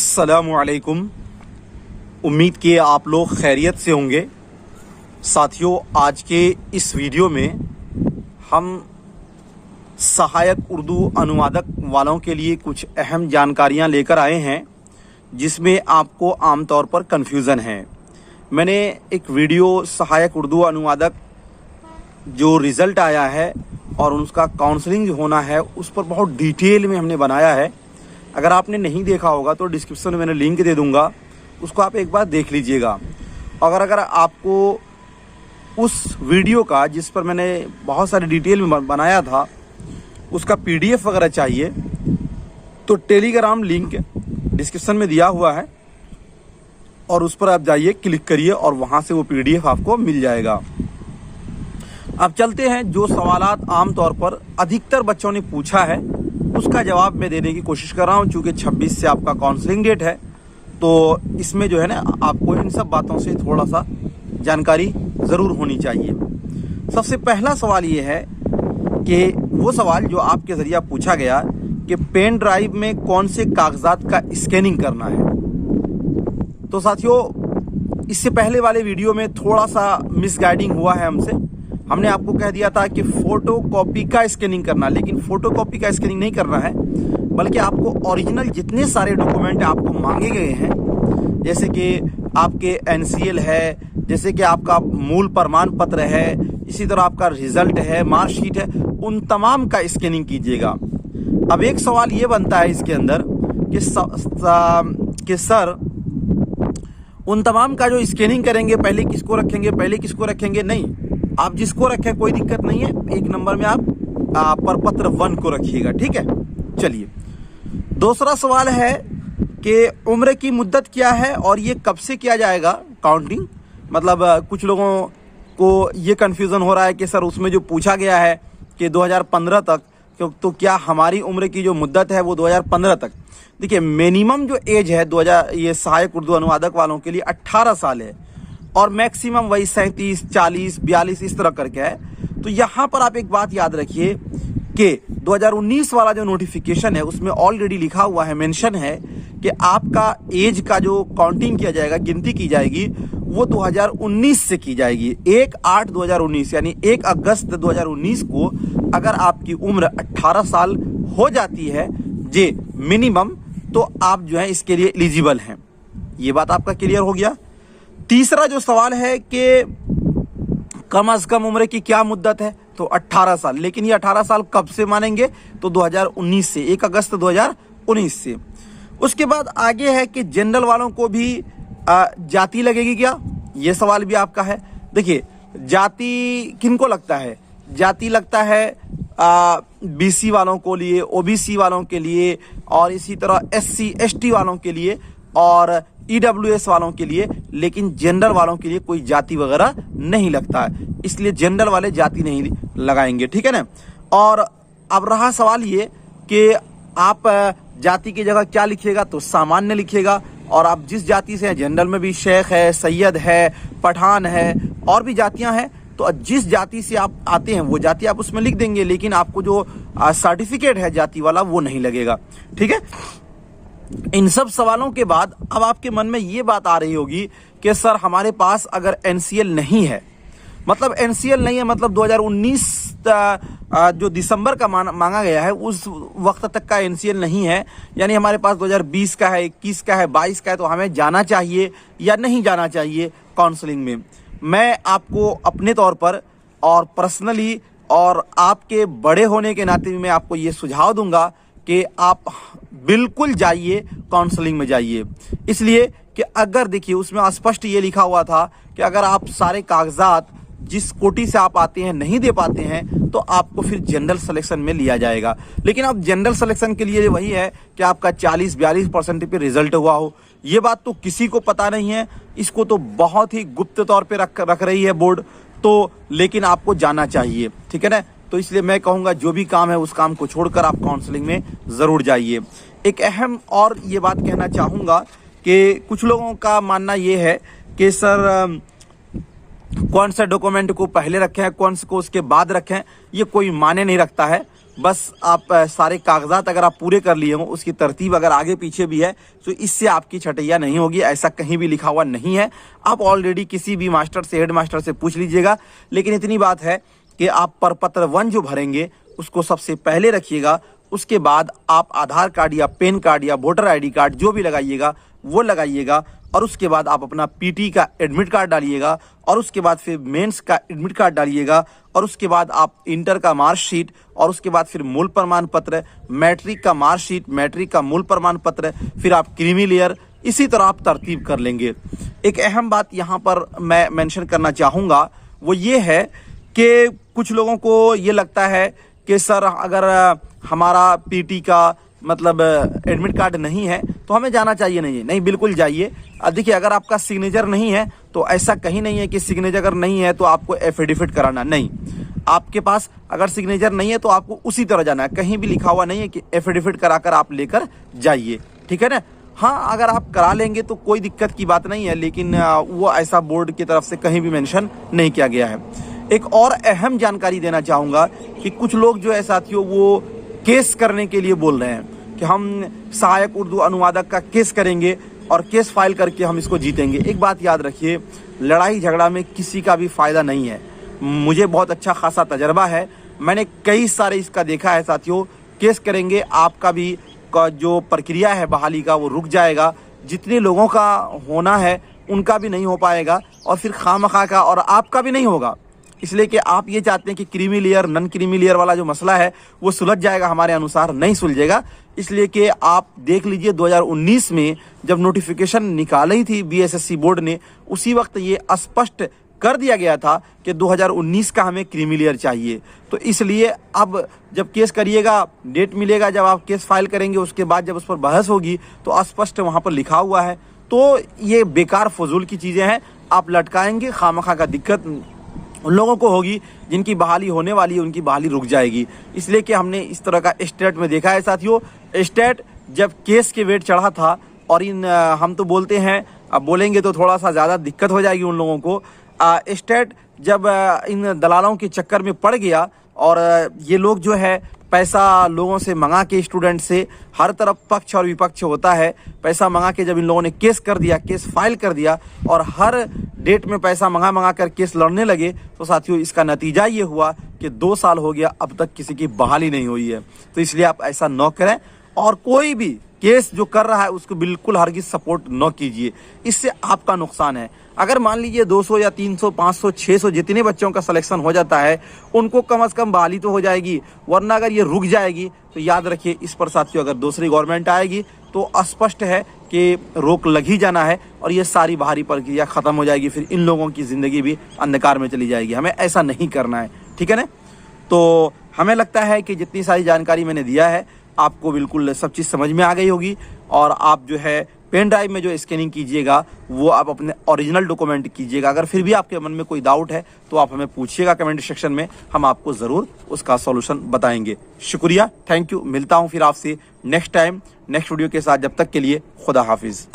अस्सलामुअलैकुम। उम्मीद कि आप लोग खैरियत से होंगे। साथियों, आज के इस वीडियो में हम सहायक उर्दू अनुवादक वालों के लिए कुछ अहम जानकारियां लेकर आए हैं जिसमें आपको आमतौर पर कन्फ्यूज़न है। मैंने एक वीडियो सहायक उर्दू अनुवादक जो रिज़ल्ट आया है और उसका काउंसलिंग जो होना है उस पर बहुत डिटेल में हमने बनाया है। अगर आपने नहीं देखा होगा तो डिस्क्रिप्शन में मैंने लिंक दे दूंगा, उसको आप एक बार देख लीजिएगा। अगर आपको उस वीडियो का जिस पर मैंने बहुत सारे डिटेल में बनाया था उसका PDF वगैरह चाहिए तो टेलीग्राम लिंक डिस्क्रिप्शन में दिया हुआ है और उस पर आप जाइए, क्लिक करिए और वहाँ से वो PDF आपको मिल जाएगा। अब चलते हैं, जो सवालात आमतौर पर अधिकतर बच्चों ने पूछा है उसका जवाब मैं देने की कोशिश कर रहा हूं। चूँकि 26 से आपका काउंसलिंग डेट है तो इसमें जो है ना आपको इन सब बातों से थोड़ा सा जानकारी ज़रूर होनी चाहिए। सबसे पहला सवाल ये है कि वो सवाल जो आपके ज़रिए पूछा गया कि पेन ड्राइव में कौन से कागजात का स्कैनिंग करना है। तो साथियों, इससे पहले वाले वीडियो में थोड़ा सा मिसगाइडिंग हुआ है हमसे। हमने आपको कह दिया था कि फोटो कॉपी का स्कैनिंग करना, लेकिन फोटो कॉपी का स्कैनिंग नहीं करना है, बल्कि आपको ओरिजिनल जितने सारे डॉक्यूमेंट आपको मांगे गए हैं, जैसे कि आपके NCL है, जैसे कि आपका मूल प्रमाण पत्र है, इसी तरह आपका रिजल्ट है, मार्कशीट है, उन तमाम का स्कैनिंग कीजिएगा। अब एक सवाल ये बनता है इसके अंदर कि सर उन तमाम का जो स्कैनिंग करेंगे पहले किसको रखेंगे? नहीं, आप जिसको रखें कोई दिक्कत नहीं है। एक नंबर में आप प्रपत्र 1 को रखिएगा, ठीक है। चलिए, दूसरा सवाल है कि उम्र की मुद्दत क्या है और ये कब से किया जाएगा काउंटिंग। मतलब कुछ लोगों को ये कन्फ्यूज़न हो रहा है कि सर उसमें जो पूछा गया है कि 2015 तक, तो क्या हमारी उम्र की जो मुद्दत है वो 2015 तक। देखिए, मिनिमम जो एज है ये सहायक उर्दू अनुवादक वालों के लिए 18 साल है और मैक्सिमम वही 37, 40, 42 इस तरह करके है। तो यहाँ पर आप एक बात याद रखिए कि 2019 वाला जो नोटिफिकेशन है उसमें ऑलरेडी लिखा हुआ है, मेंशन है कि आपका एज का जो काउंटिंग किया जाएगा, गिनती की जाएगी, वो 2019 से की जाएगी। 1/8/2019 यानी 1 अगस्त 2019 को अगर आपकी उम्र 18 साल हो जाती है जे मिनिमम, तो आप जो है इसके लिए एलिजिबल हैं। ये बात आपका क्लियर हो गया। तीसरा जो सवाल है कि कम से कम उम्र की क्या मुद्दत है, तो 18 साल। लेकिन ये 18 साल कब से मानेंगे, तो 2019 से, 1 अगस्त 2019 से। उसके बाद आगे है कि जनरल वालों को भी जाति लगेगी क्या, ये सवाल भी आपका है। देखिए, जाति किनको लगता है? जाति लगता है BC वालों को लिए, OBC वालों के लिए, और इसी तरह SC ST वालों के लिए और EWS वालों के लिए, लेकिन जनरल वालों के लिए कोई जाति वगैरह नहीं लगता है, इसलिए जनरल वाले जाति नहीं लगाएंगे, ठीक है ना। और अब रहा सवाल ये कि आप जाति की जगह क्या लिखिएगा, तो सामान्य लिखिएगा। और आप जिस जाति से हैं, जनरल में भी शेख है, सैयद है, पठान है, और भी जातियां हैं, तो जिस जाति से आप आते हैं वो जाति आप उसमें लिख देंगे, लेकिन आपको जो सर्टिफिकेट है जाति वाला वो नहीं लगेगा, ठीक है। इन सब सवालों के बाद अब आपके मन में ये बात आ रही होगी कि सर हमारे पास अगर NCL नहीं है, मतलब NCL नहीं है, मतलब 2019 जो दिसंबर का मांगा गया है उस वक्त तक का NCL नहीं है, यानी हमारे पास 2020 का है, 21 का है, 22 का है, तो हमें जाना चाहिए या नहीं जाना चाहिए काउंसलिंग में। मैं आपको अपने तौर पर और पर्सनली और आपके बड़े होने के नाते मैं आपको ये सुझाव दूंगा कि आप बिल्कुल जाइए, काउंसलिंग में जाइए। इसलिए कि अगर देखिए उसमें स्पष्ट ये लिखा हुआ था कि अगर आप सारे कागजात जिस कोटि से आप आते हैं नहीं दे पाते हैं तो आपको फिर जनरल सिलेक्शन में लिया जाएगा। लेकिन अब जनरल सिलेक्शन के लिए वही है कि आपका 40-42% पे रिजल्ट हुआ हो। ये बात तो किसी को पता नहीं है, इसको तो बहुत ही गुप्त तौर पे रख रही है बोर्ड, तो लेकिन आपको जाना चाहिए, ठीक है ना। तो इसलिए मैं कहूँगा जो भी काम है उस काम को छोड़कर आप काउंसलिंग में ज़रूर जाइए। एक अहम और ये बात कहना चाहूँगा कि कुछ लोगों का मानना ये है कि सर कौन सा डॉक्यूमेंट को पहले रखें, कौन से को उसके बाद रखें, ये कोई माने नहीं रखता है। बस आप सारे कागजात अगर आप पूरे कर लिए हों, उसकी तरतीब अगर आगे पीछे भी है तो इससे आपकी छटैया नहीं होगी। ऐसा कहीं भी लिखा हुआ नहीं है। आप ऑलरेडी किसी भी मास्टर से, हेड मास्टर से पूछ लीजिएगा। लेकिन इतनी बात है कि आप प्रपत्र 1 जो भरेंगे उसको सबसे पहले रखिएगा। उसके बाद आप आधार कार्ड या पैन कार्ड या वोटर ID कार्ड जो भी लगाइएगा वो लगाइएगा। और उसके बाद आप अपना PT का एडमिट कार्ड डालिएगा। और उसके बाद फिर मेंस का एडमिट कार्ड डालिएगा। और उसके बाद आप इंटर का मार्कशीट, और उसके बाद फिर मूल प्रमाण पत्र, मैट्रिक का मार्कशीट, मैट्रिक का मूल प्रमाण पत्र, फिर आप क्रीमी लेयर, इसी तरह आप तरतीब कर लेंगे। एक अहम बात यहाँ पर मैं मेंशन करना चाहूँगा, वो ये है कि कुछ लोगों को ये लगता है कि सर अगर हमारा PT का मतलब एडमिट कार्ड नहीं है तो हमें जाना चाहिए नहीं। नहीं, बिल्कुल जाइए। देखिए, अगर आपका सिग्नेचर नहीं है तो ऐसा कहीं नहीं है कि सिग्नेचर अगर नहीं है तो आपको एफिडेविट कराना, नहीं। आपके पास अगर सिग्नेचर नहीं है तो आपको उसी तरह जाना है। कहीं भी लिखा हुआ नहीं है कि एफिडेविट कराकर आप लेकर जाइए, ठीक है ना। हाँ, अगर आप करा लेंगे तो कोई दिक्कत की बात नहीं है, लेकिन वो ऐसा बोर्ड की तरफ से कहीं भी मेंशन नहीं किया गया है। एक और अहम जानकारी देना चाहूँगा कि कुछ लोग जो है साथियों, वो केस करने के लिए बोल रहे हैं कि हम सहायक उर्दू अनुवादक का केस करेंगे और केस फाइल करके हम इसको जीतेंगे। एक बात याद रखिए, लड़ाई झगड़ा में किसी का भी फायदा नहीं है। मुझे बहुत अच्छा खासा तजर्बा है, मैंने कई सारे इसका देखा है साथियों। केस करेंगे, आपका भी जो प्रक्रिया है बहाली का वो रुक जाएगा। जितने लोगों का होना है उनका भी नहीं हो पाएगा, और फिर खामखा का और आपका भी नहीं होगा। इसलिए कि आप ये चाहते हैं कि creamy layer, non creamy layer वाला जो मसला है वो सुलझ जाएगा, हमारे अनुसार नहीं सुलझेगा। इसलिए कि आप देख लीजिए 2019 में जब नोटिफिकेशन निकाली थी BSSC बोर्ड ने, उसी वक्त ये स्पष्ट कर दिया गया था कि 2019 का हमें क्रीमी लेयर चाहिए। तो इसलिए अब जब केस करिएगा, डेट मिलेगा, जब आप केस फाइल करेंगे उसके बाद जब उस पर बहस होगी तो स्पष्ट वहाँ पर लिखा हुआ है। तो ये बेकार फजूल की चीज़ें हैं, आप लटकाएंगे, खामखा का दिक्कत उन लोगों को होगी जिनकी बहाली होने वाली है, उनकी बहाली रुक जाएगी। इसलिए कि हमने इस तरह का स्टेट में देखा है साथियों। स्टेट जब केस के वेट चढ़ा था, और इन हम तो बोलते हैं, अब बोलेंगे तो थोड़ा सा ज़्यादा दिक्कत हो जाएगी उन लोगों को। स्टेट जब इन दलालों के चक्कर में पड़ गया, और ये लोग जो है पैसा लोगों से मंगा के, स्टूडेंट से, हर तरफ पक्ष और विपक्ष होता है, पैसा मंगा के जब इन लोगों ने केस कर दिया, केस फाइल कर दिया, और हर डेट में पैसा मंगा कर केस लड़ने लगे, तो साथियों इसका नतीजा ये हुआ कि 2 साल हो गया, अब तक किसी की बहाली नहीं हुई है। तो इसलिए आप ऐसा न करें, और कोई भी केस जो कर रहा है उसको बिल्कुल हरगिज सपोर्ट न कीजिए, इससे आपका नुकसान है। अगर मान लीजिए 200 या 300, 500, 600 जितने बच्चों का सिलेक्शन हो जाता है, उनको कम से कम बहाली तो हो जाएगी। वरना अगर ये रुक जाएगी तो याद रखिए, इस पर साथियों अगर दूसरी गवर्नमेंट आएगी तो स्पष्ट है कि रोक लग ही जाना है, और ये सारी बाहरी प्रक्रिया खत्म हो जाएगी। फिर इन लोगों की जिंदगी भी अंधकार में चली जाएगी। हमें ऐसा नहीं करना है, ठीक है ना। तो हमें लगता है कि जितनी सारी जानकारी मैंने दिया है आपको बिल्कुल सब चीज़ समझ में आ गई होगी। और आप जो है पेन ड्राइव में जो स्कैनिंग कीजिएगा वो आप अपने ओरिजिनल डॉक्यूमेंट कीजिएगा। अगर फिर भी आपके मन में कोई डाउट है तो आप हमें पूछिएगा कमेंट सेक्शन में, हम आपको ज़रूर उसका सॉल्यूशन बताएंगे। शुक्रिया, थैंक यू। मिलता हूँ फिर आपसे नेक्स्ट टाइम नेक्स्ट वीडियो के साथ। जब तक के लिए खुदा हाफिज़।